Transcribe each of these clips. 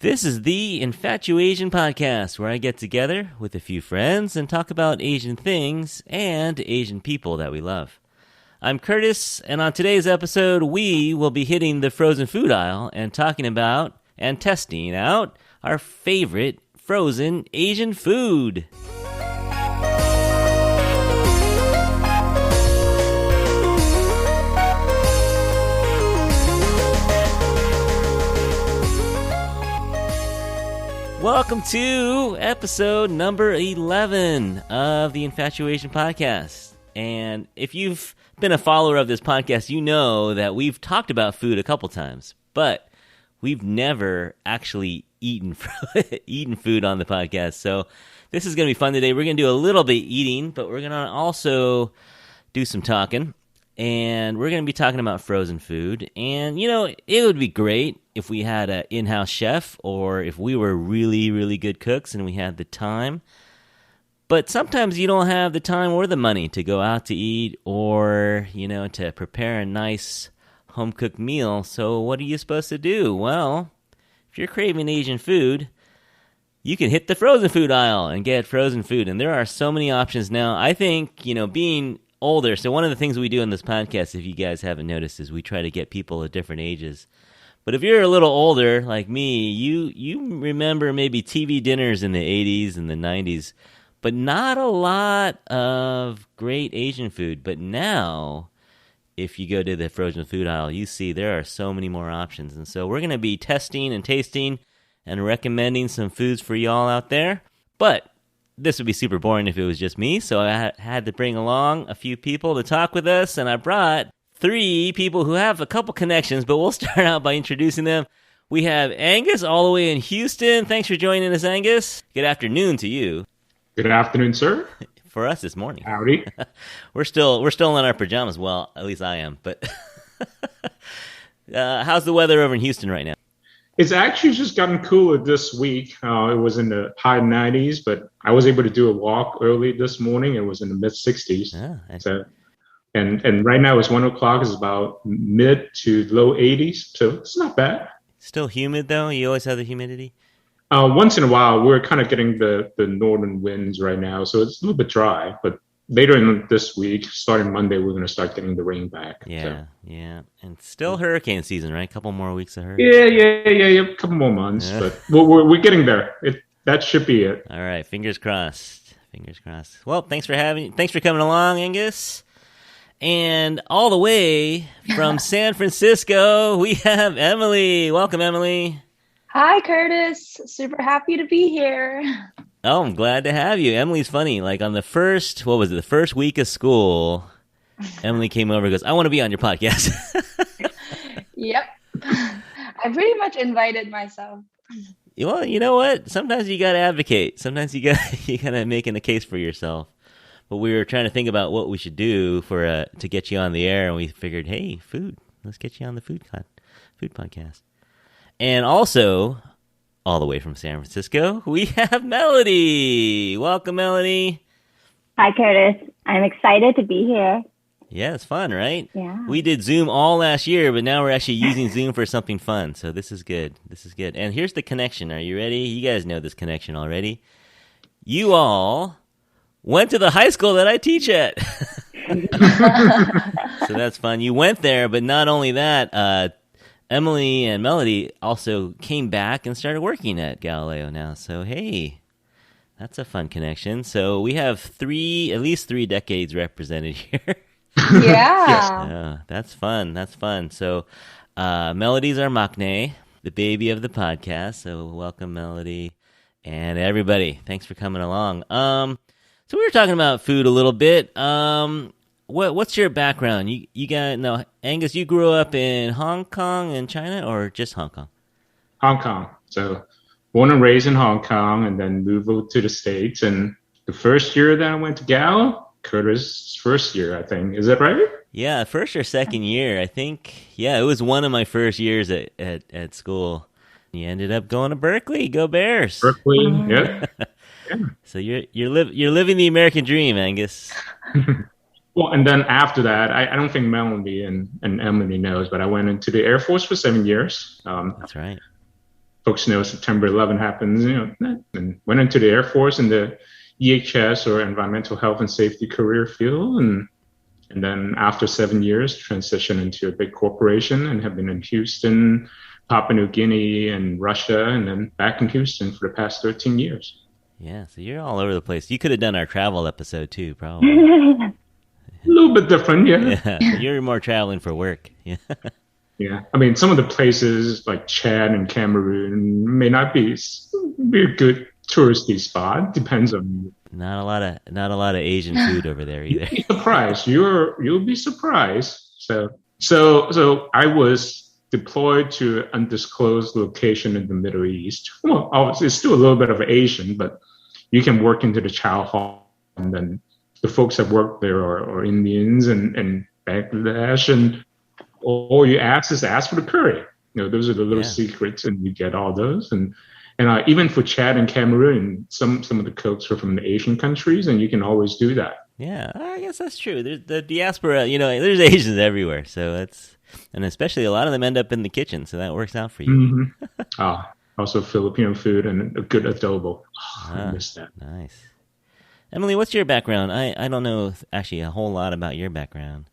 This is the Infatuasian podcast, where I get together with a few friends and talk about Asian things and Asian people that we love. I'm Curtis, and on today's episode, we will be hitting the frozen food aisle and talking about and testing out our favorite frozen Asian food. Welcome to episode number 11 of the Infatuasian podcast. And if you've been a follower of this podcast, you know that we've talked about food a couple times, but we've never actually eaten food on the podcast. So this is going to be fun today. We're going to do a little bit eating, but we're going to also do some talking. And we're going to be talking about frozen food. And, you know, it would be great if we had an in-house chef or if we were really, really good cooks and we had the time. But sometimes you don't have the time or the money to go out to eat or, you know, to prepare a nice home-cooked meal. So what are you supposed to do? Well, if you're craving Asian food, you can hit the frozen food aisle and get frozen food. And there are so many options now. I think, you know, being older. So one of the things we do in this podcast, if you guys haven't noticed, is we try to get people at different ages. But if you're a little older, like me, you remember maybe TV dinners in the 80s and the 90s, but not a lot of great Asian food. But now, if you go to the frozen food aisle, you see there are so many more options. And so we're going to be testing and tasting and recommending some foods for y'all out there. But this would be super boring if it was just me, so I had to bring along a few people to talk with us, and I brought 3 people who have a couple connections, but we'll start out by introducing them. We have Angus all the way in Houston. Thanks for joining us, Angus. Good afternoon to you. Good afternoon, sir. For us, it's morning. Howdy. We're still in our pajamas. Well, at least I am. But how's the weather over in Houston right now? It's actually just gotten cooler this week. It was in the high 90s, but I was able to do a walk early this morning. It was in the mid 60s. So, and right now it's 1 o'clock. It's about mid to low 80s, so it's not bad. Still humid though. You always have the humidity. Once in a while, we're kind of getting the northern winds right now, so it's a little bit dry. But later in this week, starting Monday, we're going to start getting the rain back. Yeah. And still hurricane season, right? A couple more weeks of hurricane. Yeah. A couple more months, but we're getting there. That should be it. All right, fingers crossed. Well, thanks for coming along, Angus. And all the way from San Francisco, we have Emily. Welcome, Emily. Hi, Curtis. Super happy to be here. Oh, I'm glad to have you. Emily's funny. Like on the first week of school, Emily came over and goes, I want to be on your podcast. Yep. I pretty much invited myself. Well, you know what? Sometimes you got to advocate. Sometimes you got to making a case for yourself. But we were trying to think about what we should do to get you on the air, and we figured, hey, food. Let's get you on the food podcast. And also, all the way from San Francisco, we have Melody. Welcome, Melody. Hi, Curtis. I'm excited to be here. Yeah, it's fun, right? Yeah. We did Zoom all last year, but now we're actually using Zoom for something fun. So this is good. And here's the connection. Are you ready? You guys know this connection already. You all went to the high school that I teach at. So that's fun. You went there, but not only that, Emily and Melody also came back and started working at Galileo now. So, hey, that's a fun connection. So we have at least three decades represented here. Yeah. That's fun. So Melody's our maknae, the baby of the podcast. So welcome, Melody, and everybody. Thanks for coming along. So we were talking about food a little bit. What's your background? Angus, you grew up in Hong Kong and China, or just Hong Kong? Hong Kong. So born and raised in Hong Kong, and then moved over to the States. And the first year that I went to Gal, Curtis' first year, I think. Is that right? Yeah, first or second year, I think. Yeah, it was one of my first years at school. You ended up going to Berkeley. Go Bears! Berkeley, yeah. So you're living the American dream, Angus. Well, and then after that, I don't think Melanie and Emily knows, but I went into the Air Force for 7 years. That's right. folks know September 11 happens, and went into the Air Force in the EHS or environmental health and safety career field. And then after 7 years, transitioned into a big corporation and have been in Houston, Papua New Guinea, and Russia, and then back in Houston for the past 13 years. Yeah, so you're all over the place. You could have done our travel episode too, probably. A little bit different, yeah. Yeah, you're more traveling for work. Yeah. Yeah, I mean, some of the places like Chad and Cameroon may not be a good touristy spot. Depends on. Not a lot of Asian food over there either. You'll be surprised. You'll be surprised. So I was deployed to an undisclosed location in the Middle East. Well, obviously it's still a little bit of Asian, but you can work into the chow hall, and then the folks that work there are Indians and Bangladesh, and all you ask for the curry. Those are the little secrets, and you get all those. And even for Chad and Cameroon, some of the cooks are from the Asian countries, and you can always do that. Yeah, I guess that's true. There's the diaspora, there's Asians everywhere. So and especially a lot of them end up in the kitchen, so that works out for you. Mm-hmm. Also Filipino food and a good adobo. I miss that. Nice. Emily, what's your background? I don't know actually a whole lot about your background.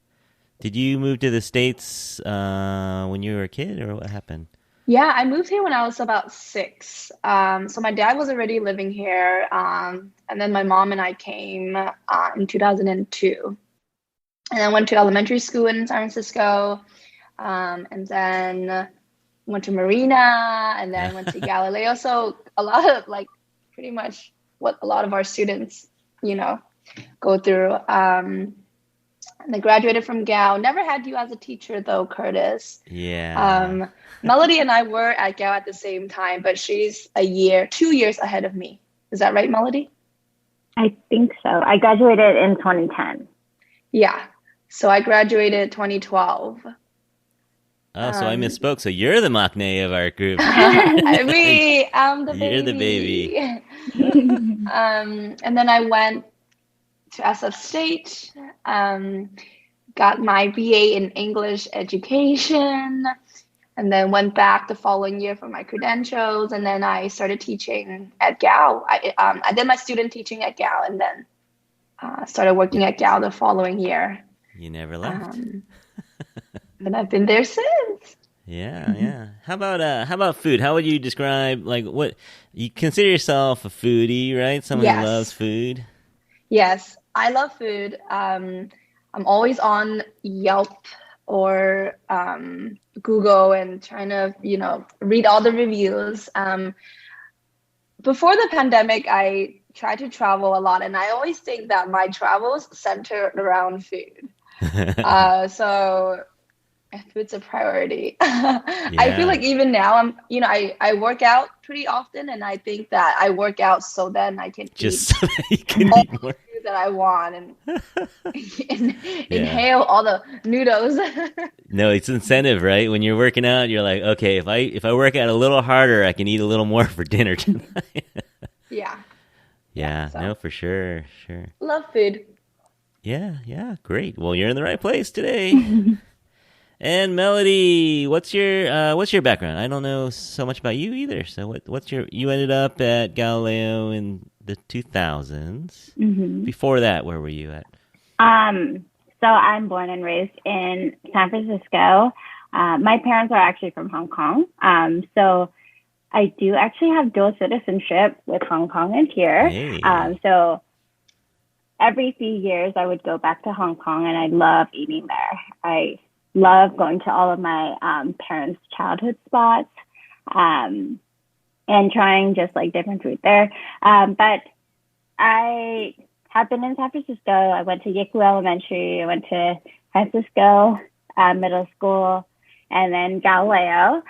Did you move to the States when you were a kid, or what happened? Yeah, I moved here when I was about 6. So my dad was already living here, and then my mom and I came in 2002. And I went to elementary school in San Francisco, and then went to Marina, and then went to Galileo. So a lot of pretty much what a lot of our students, go through. And I graduated from Gal. Never had you as a teacher though, Curtis. Yeah. Melody and I were at Gal at the same time, but she's 2 years ahead of me. Is that right, Melody? I think so. I graduated in 2010. Yeah. So I graduated 2012. Oh, so I misspoke. So you're the maknae of our group. I'm the baby. You're the baby. And then I went to SF State, got my BA in English education, and then went back the following year for my credentials, and then I started teaching at Gal. I did my student teaching at Gal, and then started working at Gal the following year. You never left. And I've been there since. Yeah. How about food? How would you describe what you consider yourself a foodie, right? Someone who loves food. Yes, I love food. I'm always on Yelp or Google and trying to, read all the reviews. Before the pandemic, I tried to travel a lot, and I always think that my travels center around food. So food's a priority. I feel like even now I work out pretty often, and I think that I work out so then I can eat so that you can all eat more. the food that I want and inhale all the noodles. No, it's incentive, right? When you're working out, you're like, okay, if I work out a little harder, I can eat a little more for dinner tonight. Yeah, so. No, for sure. Love food. Yeah, great. Well, you're in the right place today. And Melody, what's your background? I don't know so much about you either. So you ended up at Galileo in the 2000s. Mm-hmm. Before that, where were you at? So I'm born and raised in San Francisco. My parents are actually from Hong Kong. So I do actually have dual citizenship with Hong Kong and here. Hey. So every few years I would go back to Hong Kong, and I love eating there. I love going to all of my parents' childhood spots and trying just different food there. But I have been in San Francisco. I went to Yiku Elementary. I went to Francisco Middle School, and then Galileo.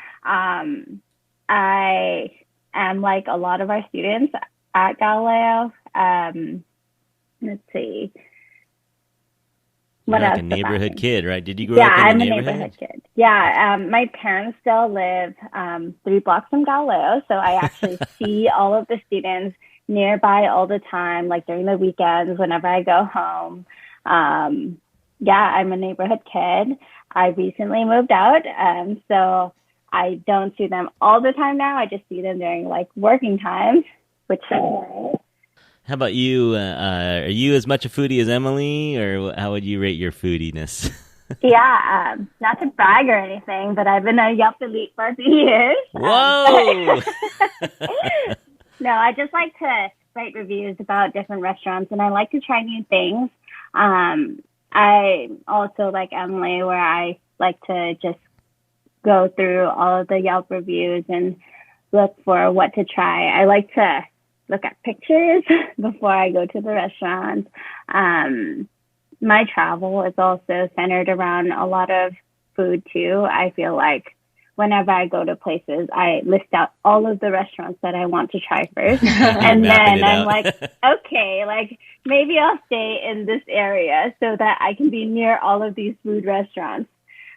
I am like a lot of our students at Galileo. Let's see. You're like a neighborhood kid, right? Did you grow up in a neighborhood kid? Yeah, my parents still live 3 blocks from Galileo, so I actually see all of the students nearby all the time, during the weekends whenever I go home. I'm a neighborhood kid. I recently moved out, so I don't see them all the time now. I just see them during like working times, which is nice. How about you? Are you as much a foodie as Emily, or how would you rate your foodiness? Yeah, not to brag or anything, but I've been a Yelp elite for a few years. Whoa! No, I just like to write reviews about different restaurants, and I like to try new things. I also, like Emily, where I like to just go through all of the Yelp reviews and look for what to try. I like to look at pictures before I go to the restaurant. My travel is also centered around a lot of food too. I feel like whenever I go to places, I list out all of the restaurants that I want to try first. And then I'm like, okay, like maybe I'll stay in this area so that I can be near all of these food restaurants.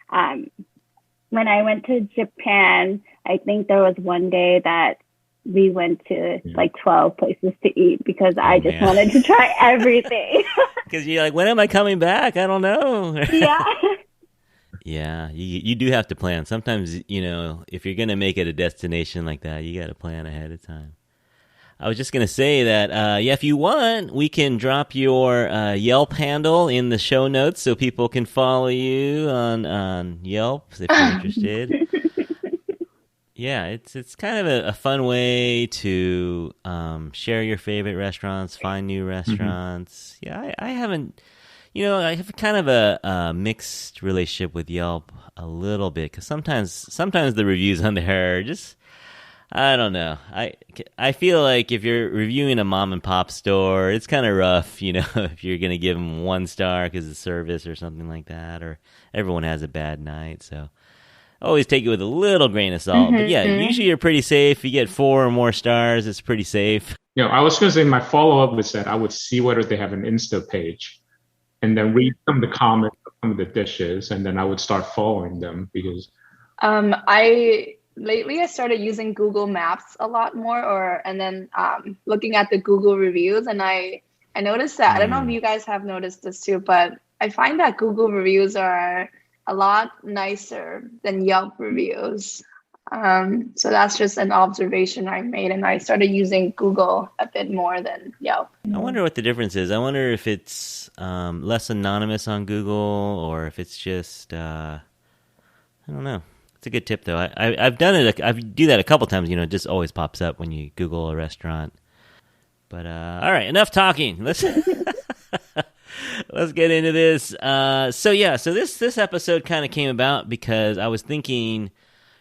When I went to Japan, I think there was one day that we went to like 12 places to eat because I just wanted to try everything. Because you're like, when am I coming back? I don't know. Yeah. Yeah, you do have to plan. Sometimes, you know, if you're going to make it a destination like that, you got to plan ahead of time. I was just going to say that, yeah, if you want, we can drop your Yelp handle in the show notes so people can follow you on Yelp if you're interested. Yeah, it's kind of a fun way to share your favorite restaurants, find new restaurants. Yeah, I haven't, you know, I have kind of a mixed relationship with Yelp a little bit because sometimes the reviews on there are just, I don't know. I feel like if you're reviewing a mom and pop store, it's kind of rough, you know, if you're going to give them 1 star because of service or something like that, or everyone has a bad night, so. Always take it with a little grain of salt. But yeah, usually you're pretty safe. If you get 4 or more stars, it's pretty safe. You know, I was going to say my follow-up was that I would see whether they have an Insta page and then read some of the comments of some of the dishes, and then I would start following them because... Lately I started using Google Maps a lot more and then looking at the Google reviews, and I noticed that, I don't know if you guys have noticed this too, but I find that Google reviews are a lot nicer than Yelp reviews. So that's just an observation I made, and I started using Google a bit more than Yelp. I wonder what the difference is. I wonder if it's less anonymous on Google or if it's just, I don't know. It's a good tip, though. I've done it. I do that a couple times. You know, it just always pops up when you Google a restaurant. But all right, enough talking. Let's get into this. So this episode kind of came about because I was thinking,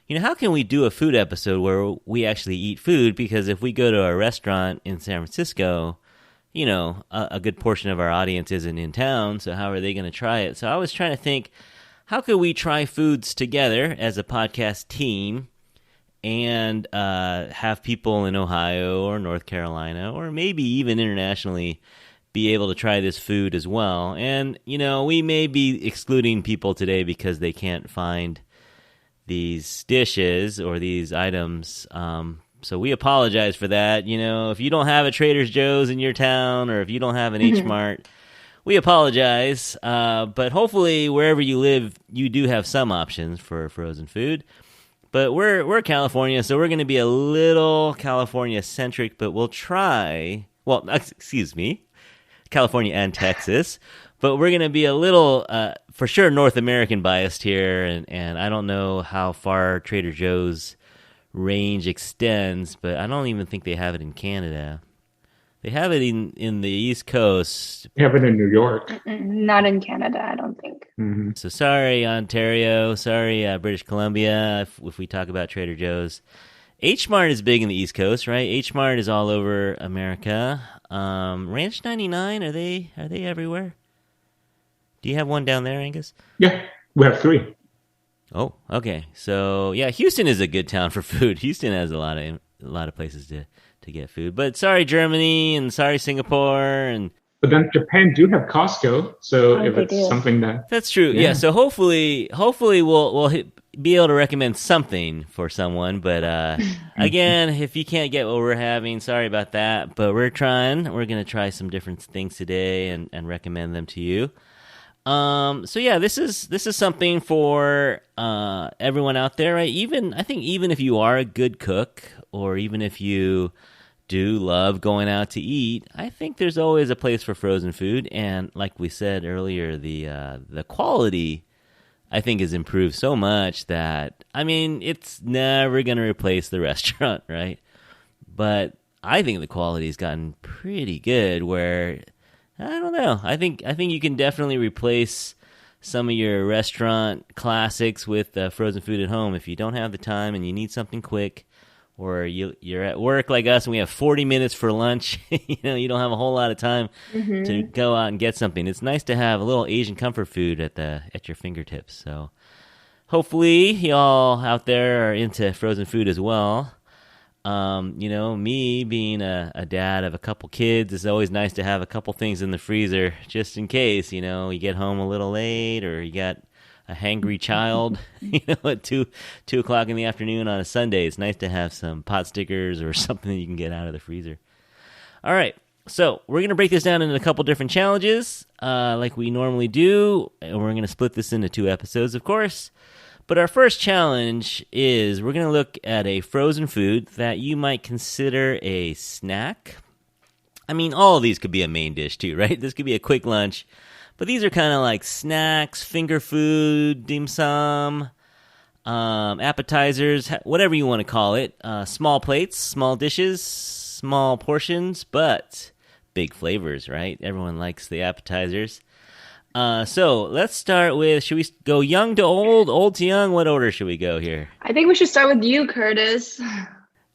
you know, how can we do a food episode where we actually eat food? Because if we go to a restaurant in San Francisco, you know, a good portion of our audience isn't in town, so how are they going to try it? So I was trying to think, how could we try foods together as a podcast team and have people in Ohio or North Carolina or maybe even internationally be able to try this food as well? And, you know, we may be excluding people today because they can't find these dishes or these items. So we apologize for that. You know, if you don't have a Trader Joe's in your town or if you don't have an H-Mart, we apologize, but hopefully wherever you live, you do have some options for frozen food. But we're California, so we're going to be a little California-centric, but we'll try, well, excuse me, California and Texas, but we're going to be a little, for sure, North American biased here, and I don't know how far Trader Joe's range extends, but I don't even think they have it in Canada. They have it in the East Coast. They have it in New York. Not in Canada, I don't think. Mm-hmm. So sorry, Ontario. Sorry, British Columbia, if we talk about Trader Joe's. H-Mart is big in the East Coast, right? H-Mart is all over America. Ranch 99, are they everywhere? Do you have one down there, Angus? Yeah, we have 3. Oh, okay. So yeah, Houston is a good town for food. Houston has a lot of places to get food. But sorry, Germany, and sorry, Singapore, but then Japan do have Costco, so if it's something that's true. Yeah. So hopefully we'll be able to recommend something for someone. But again, if you can't get what we're having, sorry about that. But we're trying. We're going to try some different things today and recommend them to you. So yeah, this is something for everyone out there, right? I think even if you are a good cook, or even if you do love going out to eat, I think there's always a place for frozen food. And like we said earlier, the quality, I think, has improved so much that, I mean, it's never going to replace the restaurant, right? But I think the quality's gotten pretty good where, I don't know. I think you can definitely replace some of your restaurant classics with frozen food at home if you don't have the time and you need something quick, or you're at work like us and we have 40 minutes for lunch. You don't have a whole lot of time to go out and get something. It's nice to have a little Asian comfort food at your fingertips. So hopefully y'all out there are into frozen food as well. Me being a dad of a couple kids, it's always nice to have a couple things in the freezer just in case, you get home a little late or you got a hangry child, at 2 o'clock in the afternoon on a Sunday. It's nice to have some pot stickers or something that you can get out of the freezer. All right. So we're going to break this down into a couple different challenges, like we normally do. And we're going to split this into 2 episodes, of course. But our first challenge is we're going to look at a frozen food that you might consider a snack. I mean, all of these could be a main dish too, right? This could be a quick lunch. But these are kind of like snacks, finger food, dim sum, appetizers, whatever you want to call it. Small plates, small dishes, small portions, but big flavors, right? Everyone likes the appetizers. So let's start with, should we go young to old, old to young? What order should we go here? I think we should start with you, Curtis.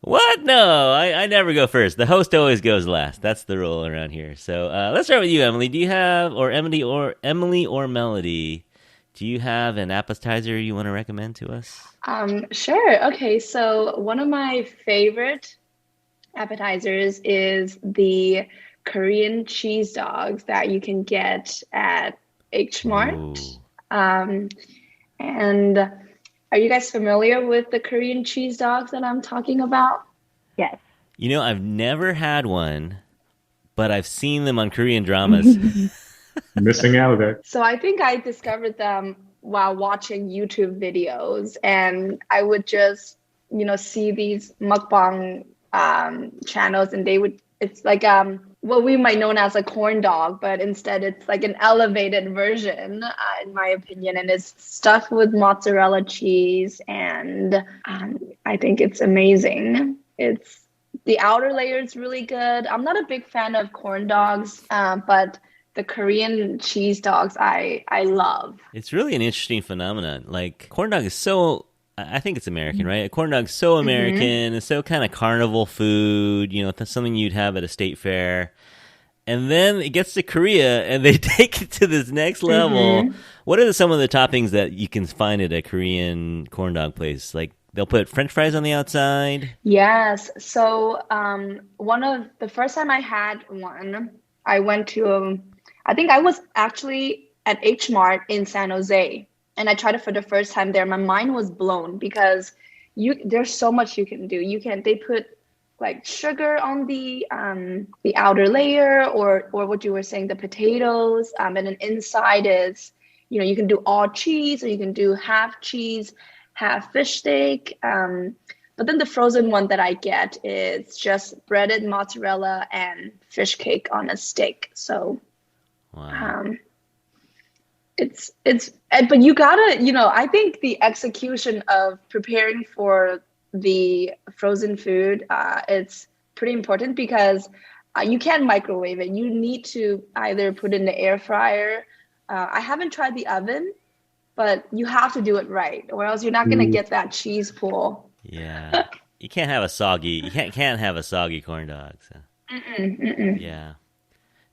What? No, I never go first. The host always goes last. That's the rule around here. So let's start with you, Emily. Do you have, or Emily or Melody, do you have an appetizer you want to recommend to us? Sure. Okay, so one of my favorite appetizers is the Korean cheese dogs that you can get at H-Mart. And are you guys familiar with the Korean cheese dogs that I'm talking about? Yes. I've never had one, but I've seen them on Korean dramas. Missing out there. So I think I discovered them while watching YouTube videos, and I would just, see these mukbang channels, and it's like what we might know as a corn dog, but instead it's like an elevated version, in my opinion, and it's stuffed with mozzarella cheese, and I think it's amazing. The outer layer is really good. I'm not a big fan of corn dogs, but the Korean cheese dogs I love. It's really an interesting phenomenon. Like, corn dog is so, I think it's American, right? A corn dog's so American. It's so kind of carnival food, that's something you'd have at a state fair. And then it gets to Korea and they take it to this next level. What are some of the toppings that you can find at a Korean corn dog place? Like, they'll put French fries on the outside? Yes. So the first time I had one, I went to, I think I was actually at H-Mart in San Jose. And I tried it for the first time there. My mind was blown because there's so much you can do. They put like sugar on the outer layer, or what you were saying, the potatoes, and then inside is, you can do all cheese, or you can do half cheese, half fish steak. But then the frozen one that I get is just breaded mozzarella and fish cake on a stick. So, wow. But you gotta, I think the execution of preparing for the frozen food, it's pretty important because you can't microwave it. You need to either put in the air fryer. I haven't tried the oven, but you have to do it right, or else you're not gonna get that cheese pull. Yeah, you can't have a soggy corn dog. So. Yeah.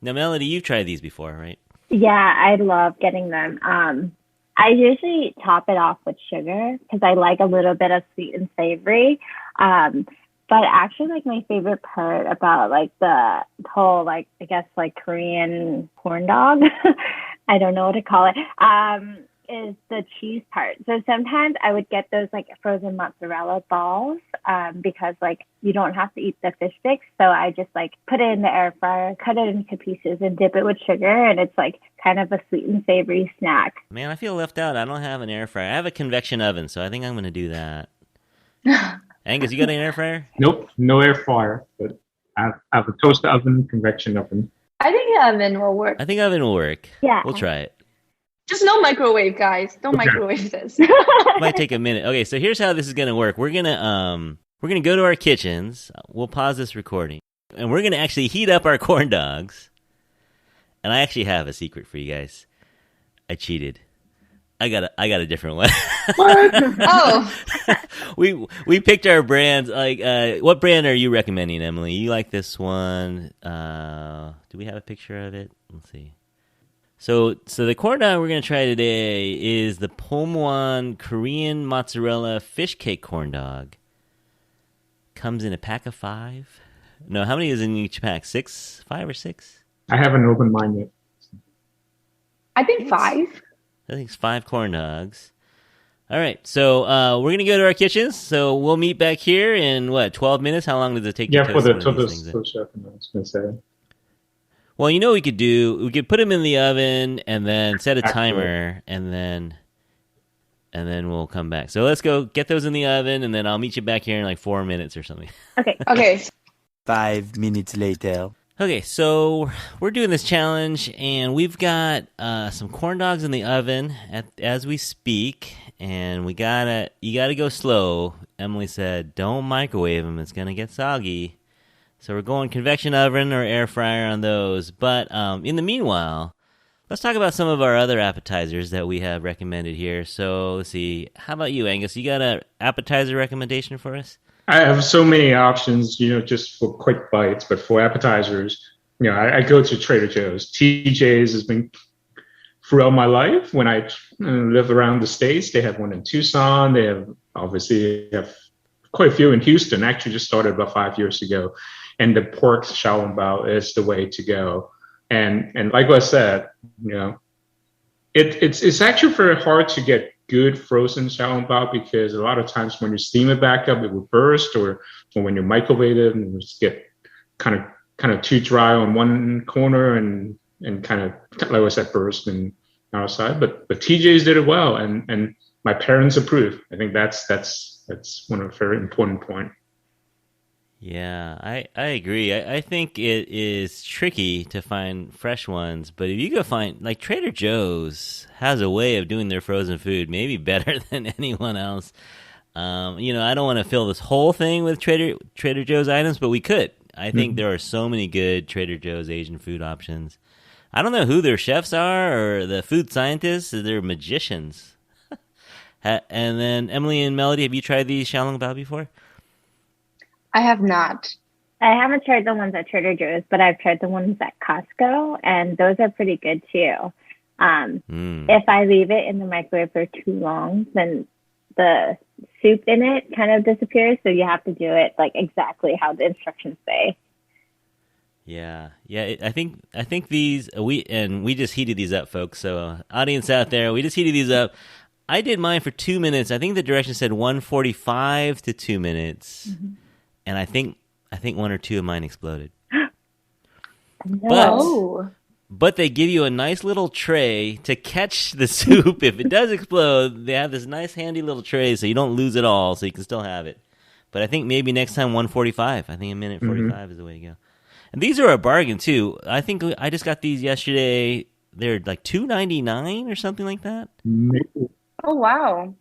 Now, Melody, you've tried these before, right? Yeah, I love getting them. I usually top it off with sugar because I like a little bit of sweet and savory. But actually, like, my favorite part about like the whole, like, I guess, like, Korean corn dog, I don't know what to call it, is the cheese part. So sometimes I would get those like frozen mozzarella balls because like you don't have to eat the fish sticks. So I just like put it in the air fryer, cut it into pieces and dip it with sugar. And it's like kind of a sweet and savory snack. Man, I feel left out. I don't have an air fryer. I have a convection oven, so I think I'm going to do that. Angus, you got an air fryer? Nope, no air fryer, but I have a toaster oven, convection oven. I think the oven will work. I think oven will work. Yeah. We'll try it. Just no microwave, guys. Don't microwave this. Might take a minute. Okay, so here's how this is going to work. We're going to go to our kitchens. We'll pause this recording. And we're going to actually heat up our corn dogs. And I actually have a secret for you guys. I cheated. I got a different one. What? Oh. we picked our brands. Like, what brand are you recommending, Emily? You like this one? Do we have a picture of it? Let's see. So the corn dog we're gonna try today is the Pulmone Korean mozzarella fish cake corn dog. Comes in a pack of 5. No, how many is in each pack? 6, 5 or 6? I haven't opened mine yet. I think 5. I think it's 5 corn dogs. All right, so we're gonna go to our kitchens. So we'll meet back here in 12 minutes? How long does it take? Yeah, to for toast the one of these things? chef, I was going to say. Well, you know what we could do? We could put them in the oven and then set a timer, and then we'll come back. So let's go get those in the oven, and then I'll meet you back here in like 4 minutes or something. Okay. 5 minutes later. Okay, so we're doing this challenge, and we've got some corn dogs in the oven as we speak, and you gotta go slow. Emily said, "Don't microwave them; it's gonna get soggy." So we're going convection oven or air fryer on those. But in the meanwhile, let's talk about some of our other appetizers that we have recommended here. So let's see. How about you, Angus? You got an appetizer recommendation for us? I have so many options, just for quick bites. But for appetizers, I go to Trader Joe's. TJ's has been throughout my life. When I live around the States, they have one in Tucson. They have quite a few in Houston. Actually, just started about 5 years ago. And the pork Shao is the way to go. And like I said, it's actually very hard to get good frozen Shao because a lot of times when you steam it back up, it will burst, or when you microwave it, and it just get kind of too dry on one corner and kind of, like I said, burst and outside. But TJ's did it well, and my parents approve. I think that's one of the very important points. Yeah, I agree. I think it is tricky to find fresh ones, but if you go find, like, Trader Joe's has a way of doing their frozen food maybe better than anyone else. I don't want to fill this whole thing with Trader Joe's items, but we could. I think there are so many good Trader Joe's Asian food options. I don't know who their chefs are or the food scientists. They're magicians. And then Emily and Melody, have you tried these xiaolongbao before? I have not. I haven't tried the ones at Trader Joe's, but I've tried the ones at Costco, and those are pretty good too. If I leave it in the microwave for too long, then the soup in it kind of disappears, so you have to do it like exactly how the instructions say. Yeah. I think these we just heated these up, folks. So audience out there, we just heated these up. I did mine for 2 minutes. I think the directions said 145 to 2 minutes. Mm-hmm. And I think 1 or 2 of mine exploded. No. But they give you a nice little tray to catch the soup. If it does explode, they have this nice handy little tray so you don't lose it all, so you can still have it. But I think maybe next time 145. I think a minute 45 is the way to go. And these are a bargain too. I think I just got these yesterday. They're like $2.99 or something like that. Oh wow.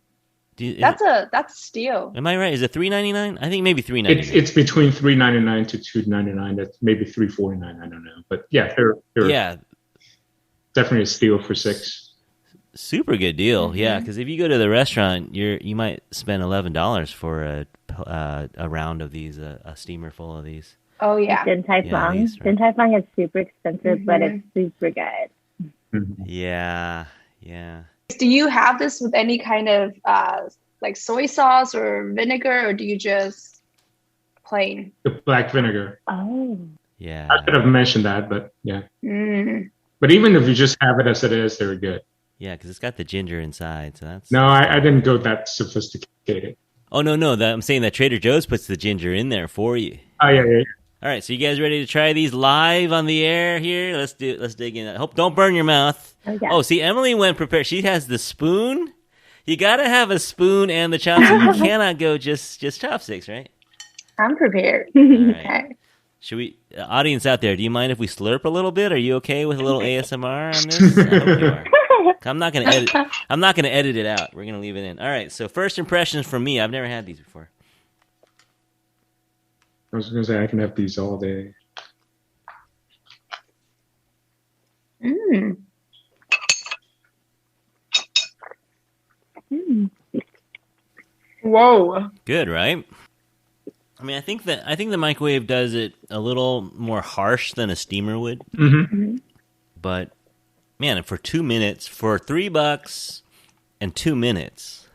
That's a steal. Am I right? Is it $3.99? I think maybe $3.99. It's between $3.99 to $2.99. That's maybe $3.49. I don't know, but yeah, they're definitely a steal for $6. Super good deal, yeah. Because if you go to the restaurant, you might spend $11 for a round of these, a steamer full of these. Oh yeah, Din Tai Fung. Din Tai Fung is super expensive, but it's super good. Mm-hmm. Yeah. Do you have this with any kind of like soy sauce or vinegar, or do you just plain? The black vinegar. Oh. Yeah. I should have mentioned that, but yeah. Mm. But even if you just have it as it is, they're good. Yeah, because it's got the ginger inside, so that's... No, I didn't go that sophisticated. Oh, no, I'm saying that Trader Joe's puts the ginger in there for you. Oh, yeah. All right, so you guys ready to try these live on the air here? Let's dig in. Hope don't burn your mouth. Okay. Oh, see, Emily went prepared. She has the spoon. You got to have a spoon and the chopstick. You cannot go just chopsticks, right? I'm prepared. All right. Okay. Should we, audience out there, do you mind if we slurp a little bit? Are you okay with a little ASMR on this? I hope you are. I'm not going to edit it out. We're going to leave it in. All right, so first impressions from me. I've never had these before. I was going to say I can have these all day. Mm. Whoa. Good, right? I mean, I think the microwave does it a little more harsh than a steamer would. Mm-hmm. But man, for 2 minutes, for $3 and 2 minutes,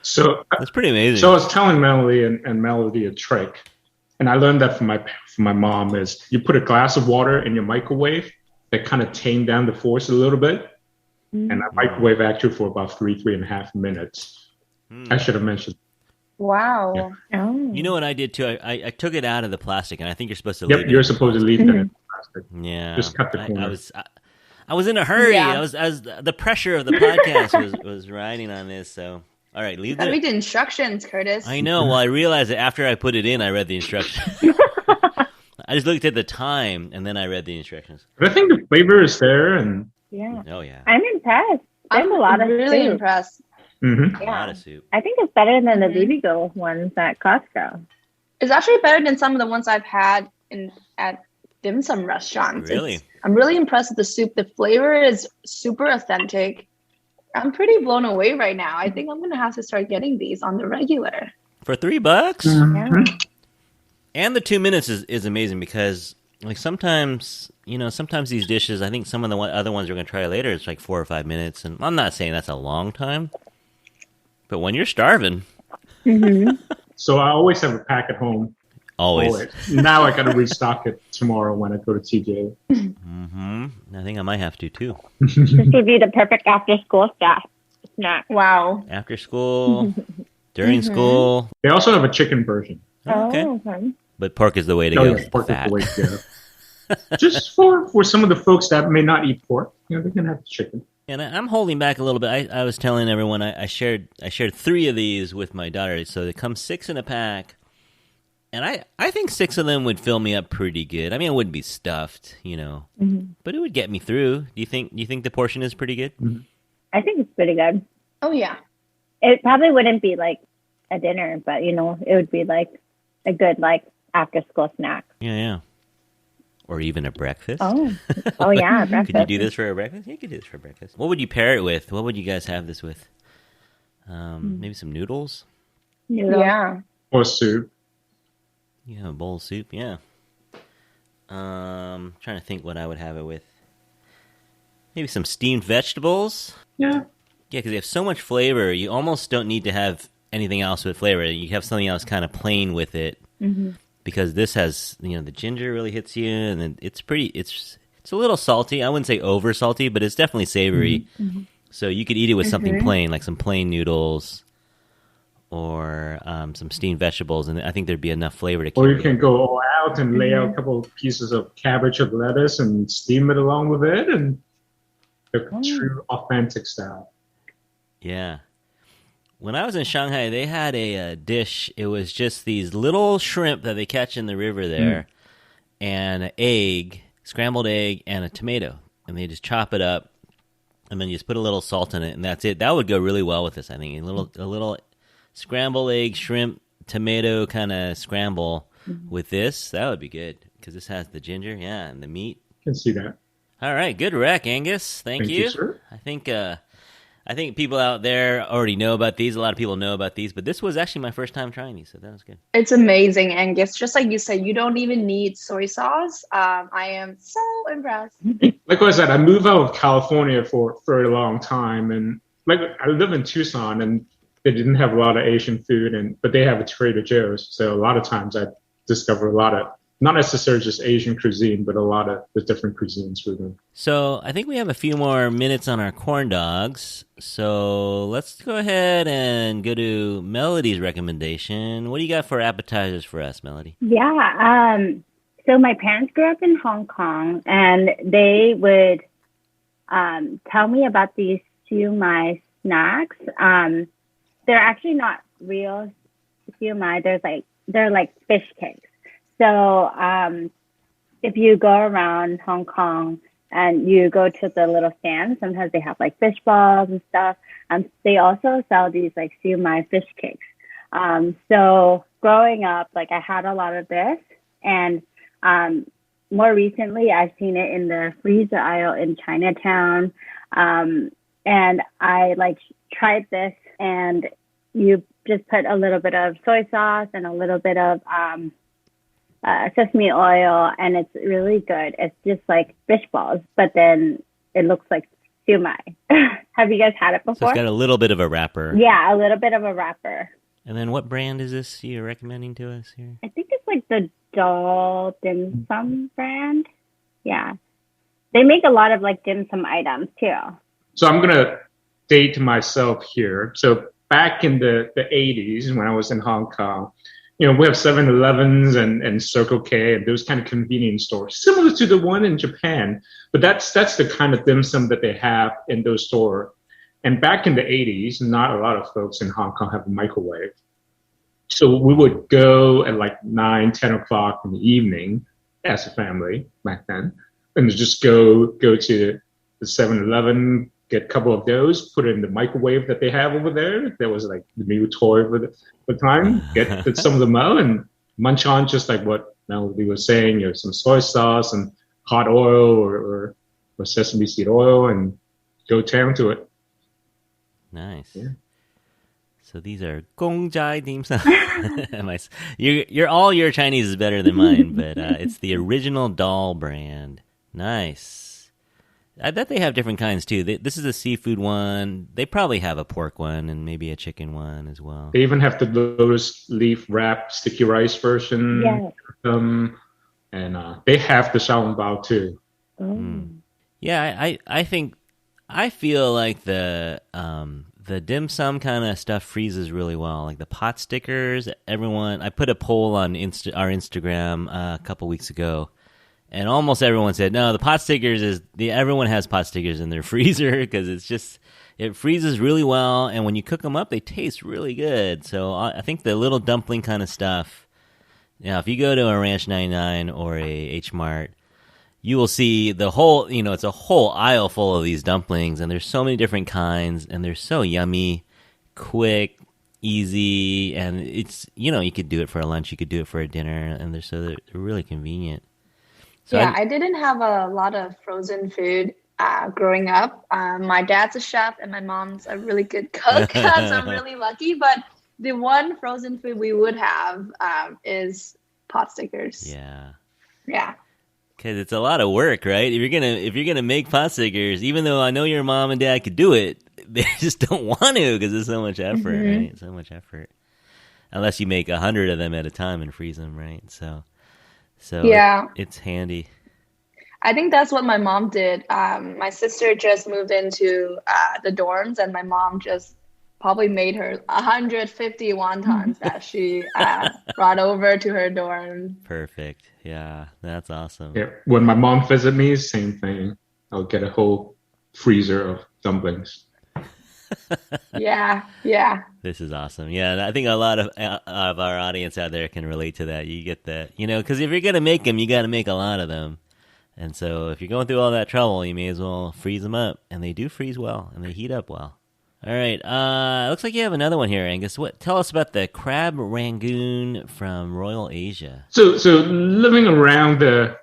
so that's pretty amazing. So I was telling Melody and Melody a trick, and I learned that from my mom is you put a glass of water in your microwave that kind of tame down the force a little bit, and I microwave actually for about 3.5 minutes. I should have mentioned. Wow. Yeah. Oh. You know what I did too? I took it out of the plastic, and I think you're supposed to leave it. Yep, you're supposed to leave that in the plastic. Yeah. Just cut the corner. I was in a hurry. Yeah. I was the pressure of the podcast was riding on this. So all right, leave Gotta it. read the instructions, Curtis. I know. Well, I realized that after I put it in, I read the instructions. I just looked at the time, and then I read the instructions. But I think the flavor is there, and Yeah. Oh yeah. I'm impressed. There's I'm a lot of really soup. impressed. A lot of soup. I think it's better than the Bibigo ones at Costco. It's actually better than some of the ones I've had at dim sum restaurants. Really? I'm really impressed with the soup. The flavor is super authentic. I'm pretty blown away right now. I think I'm going to have to start getting these on the regular. For $3? Yeah. And the 2 minutes is amazing because, like, sometimes these dishes, I think some of the other ones we're going to try later, it's like 4 or 5 minutes. And I'm not saying that's a long time, but when you're starving. so I always have a pack at home. Always. Now I got to restock it tomorrow when I go to TJ. I think I might have to, too. This would be the perfect after-school snack. Wow. After school, during school. They also have a chicken version. Okay. Okay. But pork is the way to Oh, go. yeah, pork is Fat. the way to go. Just for some of the folks that may not eat pork, they can have chicken. And I'm holding back a little bit. I was telling everyone I shared 3 of these with my daughter, so they come 6 in a pack. And I think 6 of them would fill me up pretty good. I mean, it wouldn't be stuffed, but it would get me through. Do you think the portion is pretty good? I think it's pretty good. Oh, yeah. It probably wouldn't be like a dinner, but it would be like a good after-school snack. Yeah. Or even a breakfast. Oh yeah, breakfast. Could you do this for a breakfast? Yeah, you could do this for a breakfast. What would you pair it with? What would you guys have this with? Maybe some noodles? Yeah. Or soup. Yeah, a bowl of soup, yeah. Trying to think what I would have it with. Maybe some steamed vegetables? Yeah. Yeah, because they have so much flavor, you almost don't need to have anything else with flavor. You have something else kind of plain with it. Because this has, the ginger really hits you, and then it's a little salty. I wouldn't say over salty, but it's definitely savory. So you could eat it with something plain, like some plain noodles or some steamed vegetables, and I think there'd be enough flavor to keep Or you can go all out and lay out a couple of pieces of cabbage or lettuce and steam it along with it, and the true authentic style. Yeah. When I was in Shanghai, they had a dish. It was just these little shrimp that they catch in the river there, and an egg, scrambled egg, and a tomato. And they just chop it up, and then you just put a little salt in it, and that's it. That would go really well with this, I think. A little scrambled egg, shrimp, tomato kind of scramble with this. That would be good, because this has the ginger, and the meat. I can see that. All right, good rec, Angus. Thank you. Sir. I think people out there already know about these. A lot of people know about these, but this was actually my first time trying these, so that was good. It's amazing, Angus. Just like you said, you don't even need soy sauce. I am so impressed. Like I said, I moved out of California for a very long time, and I live in Tucson, and they didn't have a lot of Asian food, but they have a Trader Joe's, so a lot of times I discover a lot of not necessarily just Asian cuisine, but a lot of the different cuisines with them. So I think we have a few more minutes on our corn dogs. So let's go ahead and go to Melody's recommendation. What do you got for appetizers for us, Melody? Yeah. So my parents grew up in Hong Kong, and they would tell me about these siu mai snacks. They're actually not real siu mai. They're like fish cakes. So if you go around Hong Kong and you go to the little stands, sometimes they have like fish balls and stuff. They also sell these like siu mai fish cakes. So growing up, like I had a lot of this, and more recently I've seen it in the freezer aisle in Chinatown. And I like tried this, and you just put a little bit of soy sauce and a little bit of sesame oil, and it's really good. It's just like fish balls, but then it looks like siu mai. Have you guys had it before? So it's got a little bit of a wrapper. Yeah, a little bit of a wrapper. And then what brand is this you're recommending to us here? I think it's like the Dal Dim Sum brand. Yeah. They make a lot of like dim sum items too. So I'm going to date myself here. So back in the 80s when I was in Hong Kong, we have 7-Elevens and Circle K and those kind of convenience stores, similar to the one in Japan. But that's the kind of dim sum that they have in those stores. And back in the 80s, not a lot of folks in Hong Kong have a microwave. So we would go at like 9, 10 o'clock in the evening as a family back then, and just go to the 7-Eleven, get a couple of those, put it in the microwave that they have over there. That was like the new toy for the time. Get some of them out and munch on, just like what Melody was saying, some soy sauce and hot oil or sesame seed oil, and go down to it. Nice. Yeah. So these are Gongzhai dim sum. You're all your Chinese is better than mine, but it's the original Dal brand. Nice. I bet they have different kinds too. This is a seafood one. They probably have a pork one and maybe a chicken one as well. They even have the lotus leaf wrap sticky rice version. Yeah. And they have the Shao Bao too. Mm. Yeah, I feel like the dim sum kind of stuff freezes really well. Like the pot stickers, I put a poll on our Instagram a couple weeks ago, and almost everyone said, no, the pot stickers everyone has pot stickers in their freezer because it freezes really well, and when you cook them up, they taste really good. So I think the little dumpling kind of stuff, if you go to a Ranch 99 or a H-Mart, you will see the whole, it's a whole aisle full of these dumplings, and there's so many different kinds, and they're so yummy, quick, easy, and it's, you could do it for a lunch, you could do it for a dinner, and they're really convenient. So yeah, I didn't have a lot of frozen food growing up. My dad's a chef, and my mom's a really good cook, so I'm really lucky, but the one frozen food we would have is pot stickers. Yeah. Yeah. Because it's a lot of work, right? If you're gonna make pot stickers, even though I know your mom and dad could do it, they just don't want to because it's so much effort, right? So much effort. Unless you make 100 of them at a time and freeze them, right? So yeah, it's handy. I think that's what my mom did. My sister just moved into the dorms, and my mom just probably made her 150 wontons that she brought over to her dorm. Perfect. Yeah, that's awesome. Yeah, when my mom visits me, same thing. I'll get a whole freezer of dumplings. Yeah. This is awesome. Yeah, and I think a lot of our audience out there can relate to that. You get that, because if you're going to make them, you got to make a lot of them. And so if you're going through all that trouble, you may as well freeze them up. And they do freeze well, and they heat up well. All right. Looks like you have another one here, Angus. Tell us about the crab rangoon from Royal Asia. So living around the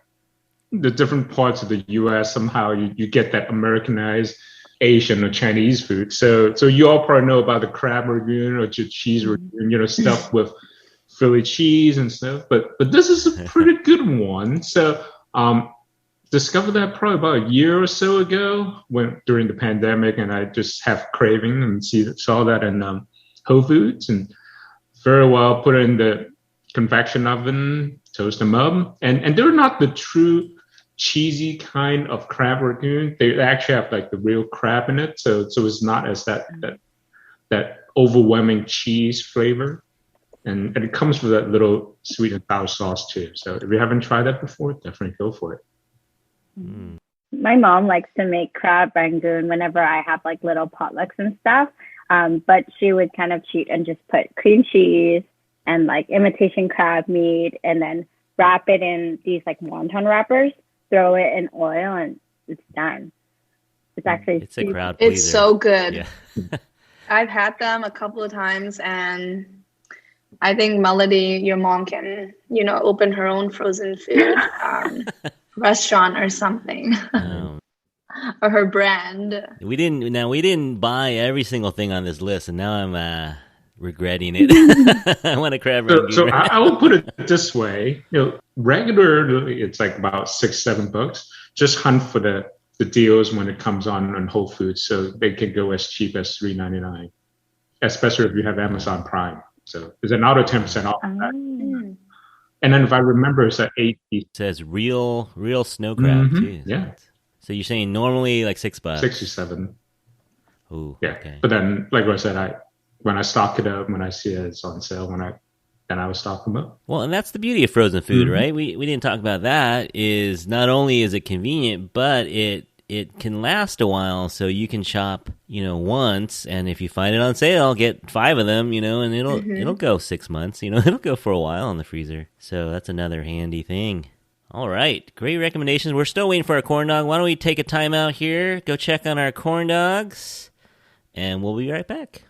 different parts of the U.S., somehow you get that Americanized Asian or Chinese food. So you all probably know about the crab rangoon or cheese rangoon, stuff with Philly cheese and stuff. But this is a pretty good one. So discovered that probably about a year or so ago during the pandemic, and I just have craving and saw that in Whole Foods, and very well put it in the convection oven, toast them up, and they're not the true cheesy kind of crab rangoon. They actually have like the real crab in it, so it's not as that overwhelming cheese flavor, and it comes with that little sweet and sour sauce too. So if you haven't tried that before, definitely go for it. My mom likes to make crab rangoon whenever I have like little potlucks and stuff. But she would kind of cheat and just put cream cheese and like imitation crab meat and then wrap it in these like wonton wrappers, throw it in oil, and it's done. It's actually a crowd pleaser. It's so good. Yeah. I've had them a couple of times, and I think Melody, your mom, can open her own frozen food restaurant or something. Or her brand. We didn't buy every single thing on this list, and now I'm regretting it. I want a crab rangoon. So I will put it this way: regularly it's like about $6-7. Just hunt for the deals when it comes on Whole Foods, so they can go as cheap as $3.99, especially if you have Amazon Prime. So there's another 10% off. And then if I remember, it's at $8. It says real snow crab too. Yeah. So you're saying normally like $6? 6 or 7. Ooh. Yeah. Okay. But then, like I said, when I stock it up, when I see it's on sale, then I would stock them up. Well, and that's the beauty of frozen food, right? We didn't talk about that. Is not only is it convenient, but it can last a while. So you can shop, once, and if you find it on sale, get 5 of them, and it'll go 6 months. It'll go for a while in the freezer. So that's another handy thing. All right, great recommendations. We're still waiting for our corn dog. Why don't we take a time out here, go check on our corn dogs, and we'll be right back.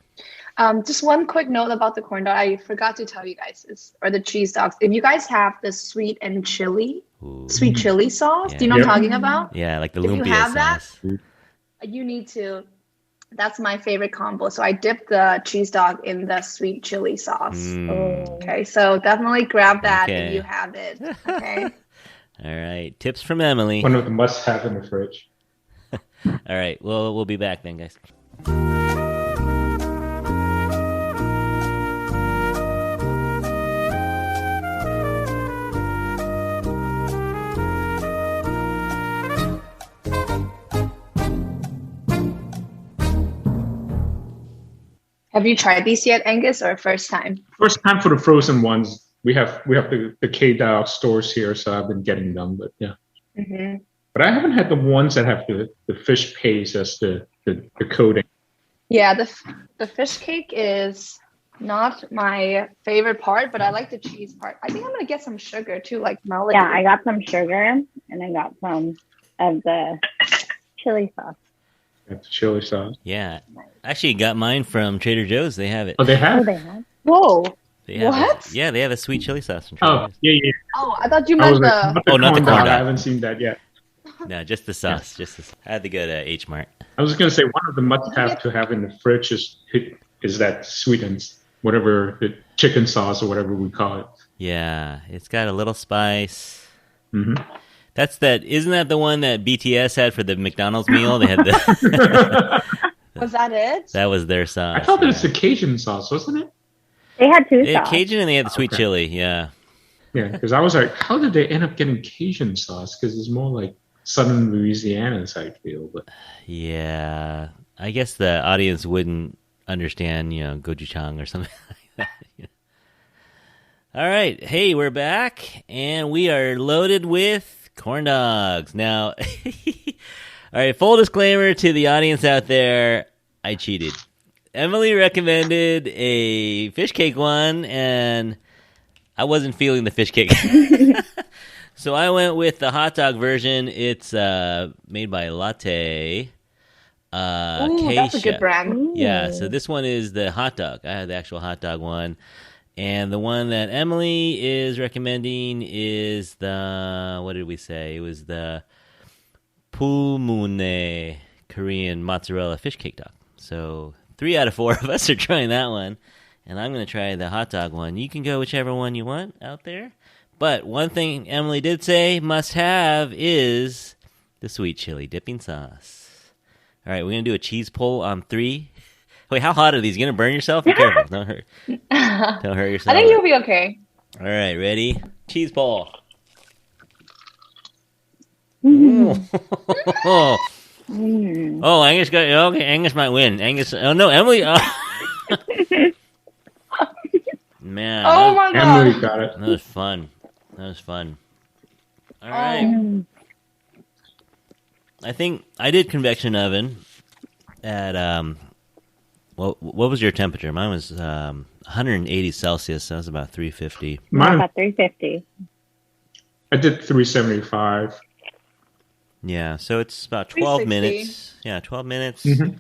Just one quick note about the corn dog. I forgot to tell you guys, or the cheese dogs. If you guys have the sweet chili sauce, do you know what I'm talking about? Yeah, like the lumpia sauce. If you have that, you need to. That's my favorite combo. So I dip the cheese dog in the sweet chili sauce. Okay, so definitely grab that if you have it. Okay. All right, tips from Emily. One of the must-have in the fridge. All right, well, we'll be back then, guys. Have you tried these yet, Angus, or first time? First time for the frozen ones. We have the K-Dog stores here, so I've been getting them. But yeah, but I haven't had the ones that have the fish paste as the coating. Yeah, the fish cake is not my favorite part, but I like the cheese part. I think I'm gonna get some sugar too, like Melody. Yeah, I got some sugar and I got some of the chili sauce. That's chili sauce. Yeah, actually got mine from Trader Joe's. They have it. Oh, they have. Whoa. What? They have a sweet chili sauce from Trader Joe's. Yeah. Oh, I thought you meant not the corn dog. I haven't seen that yet. No, just the sauce. I had to go to H-Mart. I was going to say one of the must-have to have in the fridge is that sweetened, whatever the chicken sauce or whatever we call it. Yeah, it's got a little spice. Mm-hmm. Isn't that the one that BTS had for the McDonald's meal? They had the. Was that it? That was their sauce. I thought it was the Cajun sauce, wasn't it? They had two sauces. They had Cajun and they had the sweet chili. Yeah. Yeah, because I was like, how did they end up getting Cajun sauce? Because it's more like Southern Louisiana type feel. But yeah, I guess the audience wouldn't understand, gochujang or something like that. All right, hey, we're back, and we are loaded with corn dogs. Now, all right, full disclaimer to the audience out there, I cheated. Emily recommended a fish cake one, and I wasn't feeling the fish cake. So I went with the hot dog version. It's made by Latte. Ooh, that's a good brand. Ooh. Yeah, so this one is the hot dog. I had the actual hot dog one. And the one that Emily is recommending is the, what did we say? It was the Pulmone Korean mozzarella fish cake dog. So 3 out of 4 of us are trying that one. And I'm going to try the hot dog one. You can go whichever one you want out there. But one thing Emily did say must have is the sweet chili dipping sauce. All right, we're going to do a cheese pull on 3. Wait, how hot are these? You going to burn yourself? Be careful. Don't hurt yourself. I think you'll be okay. All right, ready? Cheese ball. Oh, Angus got okay. Angus might win. Angus. Oh no, Emily. Man. Oh my god. Emily got it. That was fun. All right. I think I did convection oven at what was your temperature? Mine was 180 Celsius. So that was about 350. Mine about 350. I did 375. Yeah, so it's about 12 minutes. Yeah, 12 minutes. Mm-hmm.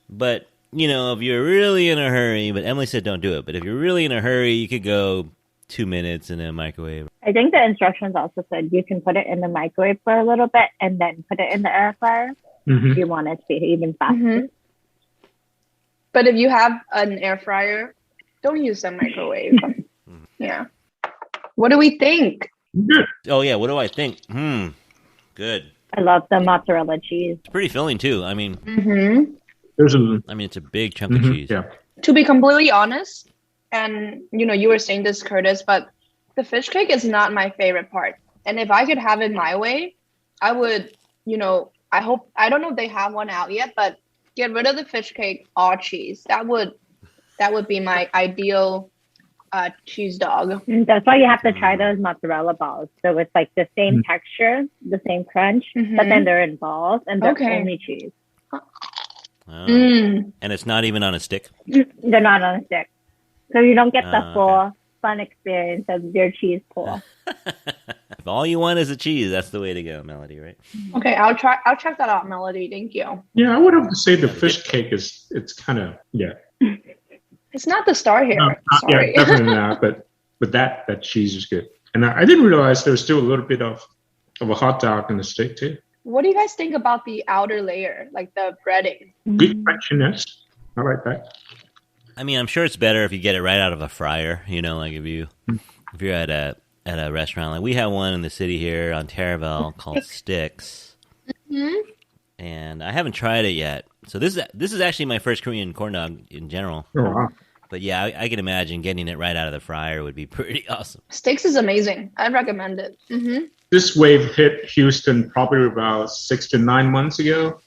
But, if you're really in a hurry, but Emily said don't do it, but if you're really in a hurry, you could go 2 minutes in a microwave. I think the instructions also said you can put it in the microwave for a little bit and then put it in the air fryer if you want it to be even faster. Mm-hmm. But if you have an air fryer, don't use the microwave. Yeah. What do we think? Good. Oh, yeah, what do I think? Good. I love the mozzarella cheese. It's pretty filling, too. I mean, it's a big chunk of cheese. Yeah. To be completely honest, and, you were saying this, Curtis, but the fish cake is not my favorite part. And if I could have it my way, I would, I don't know if they have one out yet, but get rid of the fish cake, all cheese. That would be my ideal cheese dog. That's why you have to try those mozzarella balls. So it's like the same texture, the same crunch, but then they're in balls and they're only cheese. Oh. And it's not even on a stick? They're not on a stick. So you don't get the full fun experience of your cheese pull. If all you want is a cheese, that's the way to go, Melody, right? Okay, I'll check that out, Melody. Thank you. Yeah, I would have to say the fish cake it's kind of, It's not the star here. Sorry. Yeah, definitely not. But that cheese is good. And I didn't realize there was still a little bit of a hot dog in the steak too. What do you guys think about the outer layer, like the breading? Good crunchiness. I like that. I mean, I'm sure it's better if you get it right out of a fryer. Like if you're at a restaurant, like we have one in the city here on Terraville called Sticks, and I haven't tried it yet. So this is actually my first Korean corn dog in general. Oh, wow. But yeah, I can imagine getting it right out of the fryer would be pretty awesome. Sticks is amazing. I'd recommend it. Mm-hmm. This wave hit Houston probably about 6 to 9 months ago.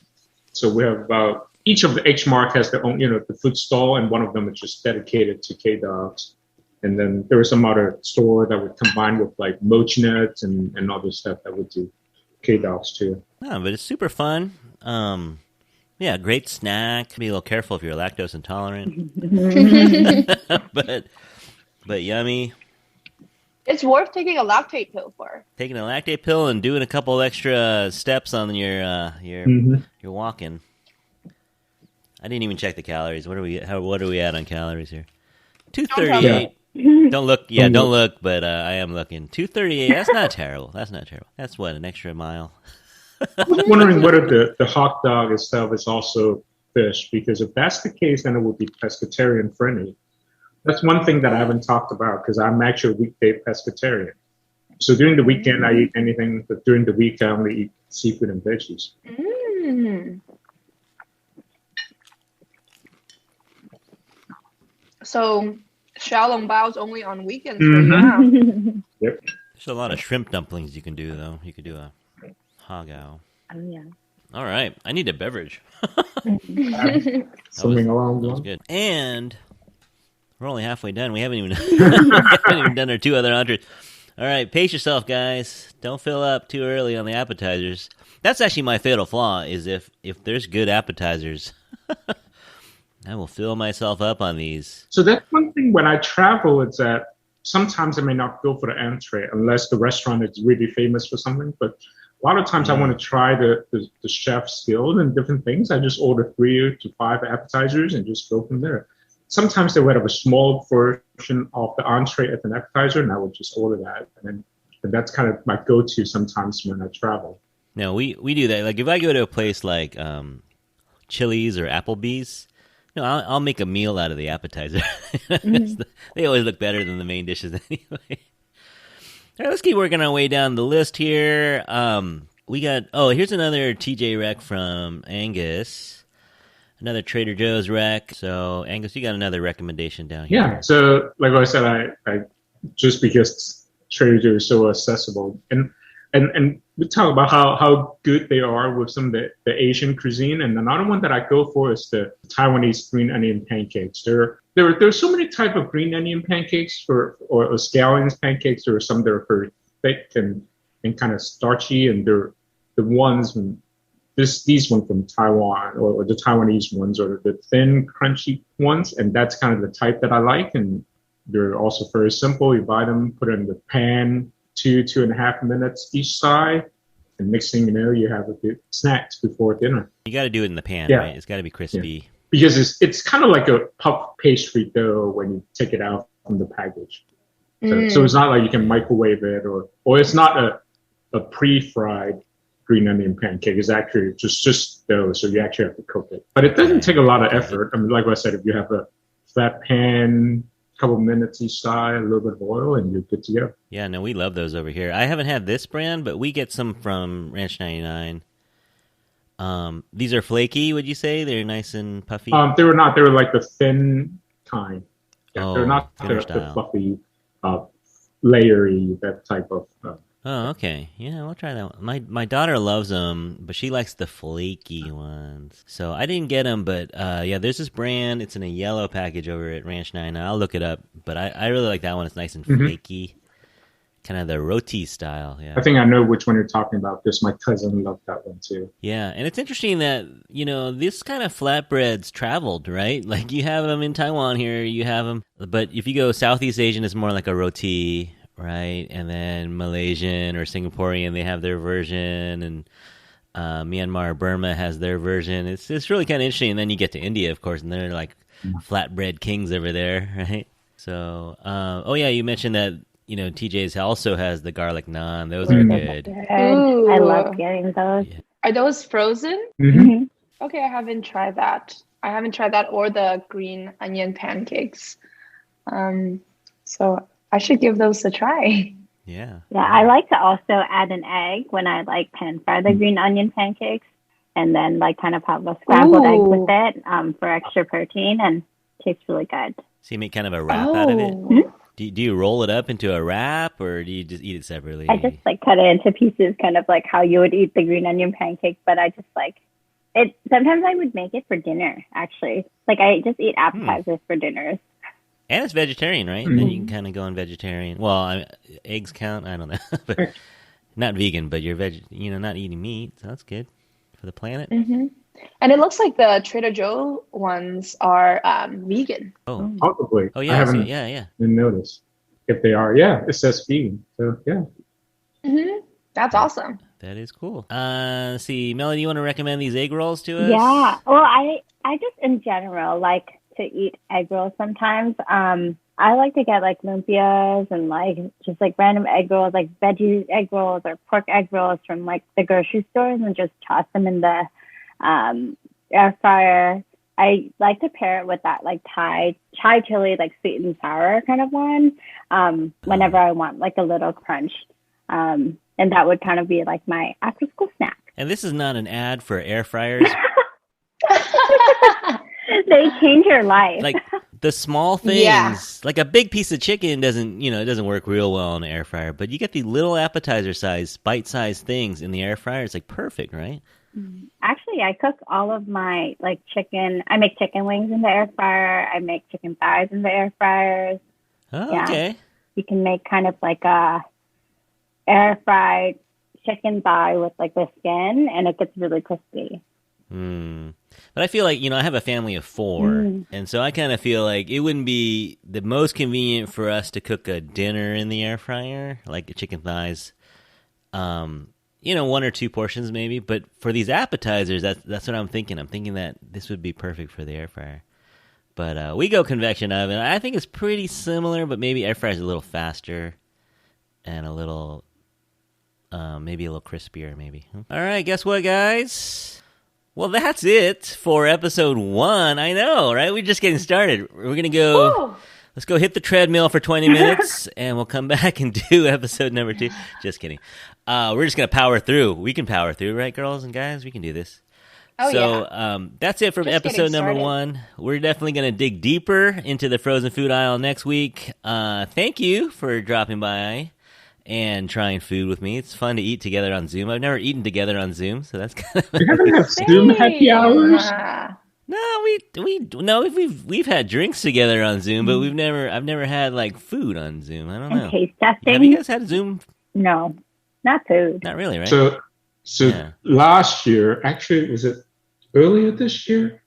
So we have about each of the H-Mart has their own, the food stall, and one of them is just dedicated to K-Dogs. And then there was some other store that would combine with like mochi nuts and other stuff that would do K-Dogs too. No, but it's super fun. Yeah, great snack. Be a little careful if you're lactose intolerant. but yummy. It's worth taking a lactate pill for. Taking a lactate pill and doing a couple extra steps on your walking. I didn't even check the calories. What are we at on calories here? 238. Don't look. Yeah, don't look. But I am looking. 238. That's not terrible. That's what, an extra mile. I was wondering whether the hot dog itself is also fish, because if that's the case, then it would be pescatarian friendly. That's one thing that I haven't talked about, because I'm actually a weekday pescatarian. So during the weekend, I eat anything, but during the week, I only eat seafood and veggies. So, Xiaolongbao is only on weekends for you now. Yep. There's a lot of shrimp dumplings you can do, though. You could do a hagao. Oh, yeah. All right. I need a beverage. Something along that was good. And we're only halfway done. We haven't even done our two other entrees. All right. Pace yourself, guys. Don't fill up too early on the appetizers. That's actually my fatal flaw, is if there's good appetizers, I will fill myself up on these. So that's one thing when I travel, is that sometimes I may not go for the entree unless the restaurant is really famous for something. But a lot of times I want to try the chef's skill and different things. I just order 3 to 5 appetizers and just go from there. Sometimes they would have a small version of the entree as an appetizer, and I would just order that. And that's kind of my go-to sometimes when I travel. No, we do that. Like if I go to a place like Chili's or Applebee's, I'll make a meal out of the appetizer. They always look better than the main dishes anyway. All right, let's keep working our way down the list here. We got, here's another TJ rec from Angus. Another Trader Joe's rec. So, Angus, you got another recommendation down here. Yeah, so like I said, I just because Trader Joe's is so accessible. And we talk about how good they are with some of the Asian cuisine. And another one that I go for is the Taiwanese green onion pancakes. There's so many type of green onion pancakes or scallions pancakes. There are some that are very thick and kind of starchy, and they're the ones from these ones from Taiwan or the Taiwanese ones are the thin, crunchy ones, and that's kind of the type that I like. And they're also very simple. You buy them, put it in the pan, 2.5 minutes each side, and next thing you know, you have a good snacks before dinner. You got to do it in the pan, right? It's got to be crispy. Yeah. Because it's kind of like a puff pastry dough when you take it out from the package. So it's not like you can microwave it, or it's not a pre-fried green onion pancake. It's actually just dough, so you actually have to cook it. But it doesn't take a lot of effort. I mean, like I said, if you have a flat pan, couple minutes each side, a little bit of oil, and you're good to go. Yeah, no, we love those over here. I haven't had this brand, but we get some from Ranch 99. These are flaky, would you say? They're nice and puffy? They were not. They were like the thin kind. Yeah, they're not the fluffy, layery, that type of... Oh, okay. Yeah, we'll try that one. My daughter loves them, but she likes the flaky ones. So I didn't get them, but yeah, there's this brand. It's in a yellow package over at Ranch 99. I'll look it up, but I really like that one. It's nice and flaky. Kind of the roti style, yeah. I think I know which one you're talking about, because my cousin loved that one too. Yeah, and it's interesting that, this kind of flatbreads traveled, right? Like, you have them in Taiwan here, you have them, but if you go Southeast Asian, it's more like a roti, right? And then Malaysian or Singaporean, they have their version, and Myanmar, Burma has their version. It's really kind of interesting. And then you get to India, of course, and they're like flatbread kings over there, right? So, oh yeah, you mentioned that, TJ's also has the garlic naan. Those are good. Ooh. I love getting those. Yeah. Are those frozen? Mm-hmm. Okay, I haven't tried that. Or the green onion pancakes. So I should give those a try. Yeah. Yeah, I like to also add an egg when I pan fry the green onion pancakes, and then kind of have a scrambled egg with it for extra protein, and it tastes really good. So you make kind of a wrap out of it? Mm-hmm. Do you roll it up into a wrap, or do you just eat it separately? I just cut it into pieces, kind of like how you would eat the green onion pancake, but I just it. Sometimes I would make it for dinner, actually. I just eat appetizers for dinners. And it's vegetarian, right? Mm-hmm. Then you can kind of go on vegetarian. Well, eggs count. I don't know, but not vegan. But you're not eating meat, so that's good for the planet. Mm-hmm. And it looks like the Trader Joe ones are vegan. Oh, probably. Oh yeah, I haven't even noticed if they are. Yeah, it says vegan. So yeah. Mm-hmm. That's awesome. That is cool. Let's see, Melody, you want to recommend these egg rolls to us? Yeah. Well, I just in general like to eat egg rolls sometimes. I like to get lumpias and just random egg rolls, like veggie egg rolls or pork egg rolls from the grocery stores, and just toss them in the air fryer. I like to pair it with that Thai chili, sweet and sour kind of one. Whenever I want a little crunch, and that would kind of be my after school snack. And this is not an ad for air fryers. They change your life. The small things, a big piece of chicken doesn't work real well in an air fryer, but you get the little appetizer size, bite-sized things in the air fryer. It's perfect, right? Actually, I cook all of my chicken. I make chicken wings in the air fryer. I make chicken thighs in the air fryers. Oh, yeah. Okay. You can make kind of a air fried chicken thigh with the skin, and it gets really crispy. But I feel I have a family of 4, and so I kind of feel it wouldn't be the most convenient for us to cook a dinner in the air fryer, like chicken thighs. 1 or 2 portions maybe, but for these appetizers, that's what I'm thinking. I'm thinking that this would be perfect for the air fryer. But we go convection oven. I think it's pretty similar, but maybe air fryer is a little faster and a little, maybe a little crispier, maybe. All right, guess what, guys? Well, that's it for episode 1. I know, right? We're just getting started. We're going to go... Woo! Let's go hit the treadmill for 20 minutes, and we'll come back and do episode number 2. Just kidding. We're just going to power through. We can power through, right, girls and guys? We can do this. Oh, so yeah. That's it for just episode number 1. We're definitely going to dig deeper into the frozen food aisle next week. Thank you for dropping by. and trying food with me. It's fun to eat together on Zoom. I've never eaten together on Zoom, so that's kind of... You haven't had Zoom happy hours? No, we've had drinks together on Zoom, but I've never had like food on Zoom. I don't know. Taste testing. Have you guys had Zoom? No, not food. Not really, right? So last year, actually, was it earlier this year?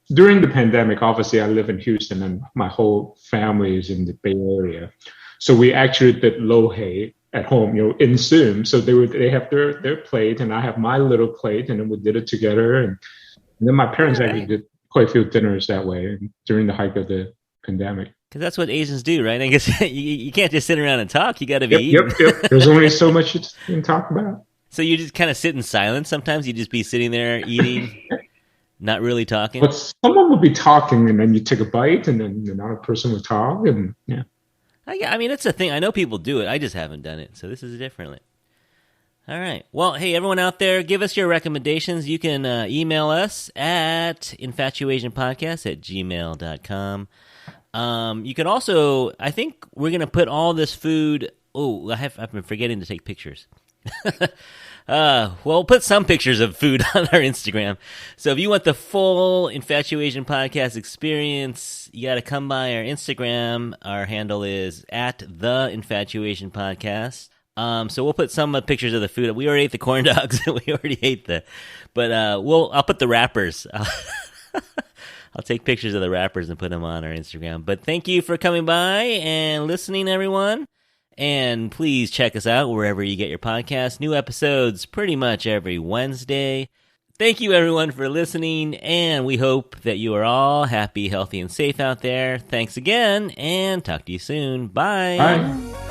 During the pandemic, obviously, I live in Houston, and my whole family is in the Bay Area. So we actually did lohe at home, in Zoom. So they have their plate, and I have my little plate, and then we did it together. And then my parents actually did quite a few dinners that way during the height of the pandemic. Because that's what Asians do, right? I guess you can't just sit around and talk. You got to be eating. Yep. There's only so much you can talk about. So you just kind of sit in silence sometimes? You just be sitting there eating, not really talking? But someone would be talking, and then you take a bite, and then another person would talk, and yeah. I mean, it's a thing. I know people do it. I just haven't done it. So this is differently. All right. Well, hey, everyone out there, give us your recommendations. You can email us at infatuationpodcast@gmail.com. You can also, I think we're going to put all this food. Oh, I've been forgetting to take pictures. We'll put some pictures of food on our Instagram. So if you want the full Infatuation Podcast experience, you got to come by our Instagram. Our handle is @the-infatuation podcast. So we'll put some pictures of the food. We already ate the corn dogs. We already ate but I'll put the wrappers. I'll take pictures of the wrappers and put them on our Instagram. But thank you for coming by and listening, everyone. And please check us out wherever you get your podcasts. New episodes pretty much every Wednesday. Thank you, everyone, for listening, and we hope that you are all happy, healthy, and safe out there. Thanks again, and talk to you soon. Bye. Bye.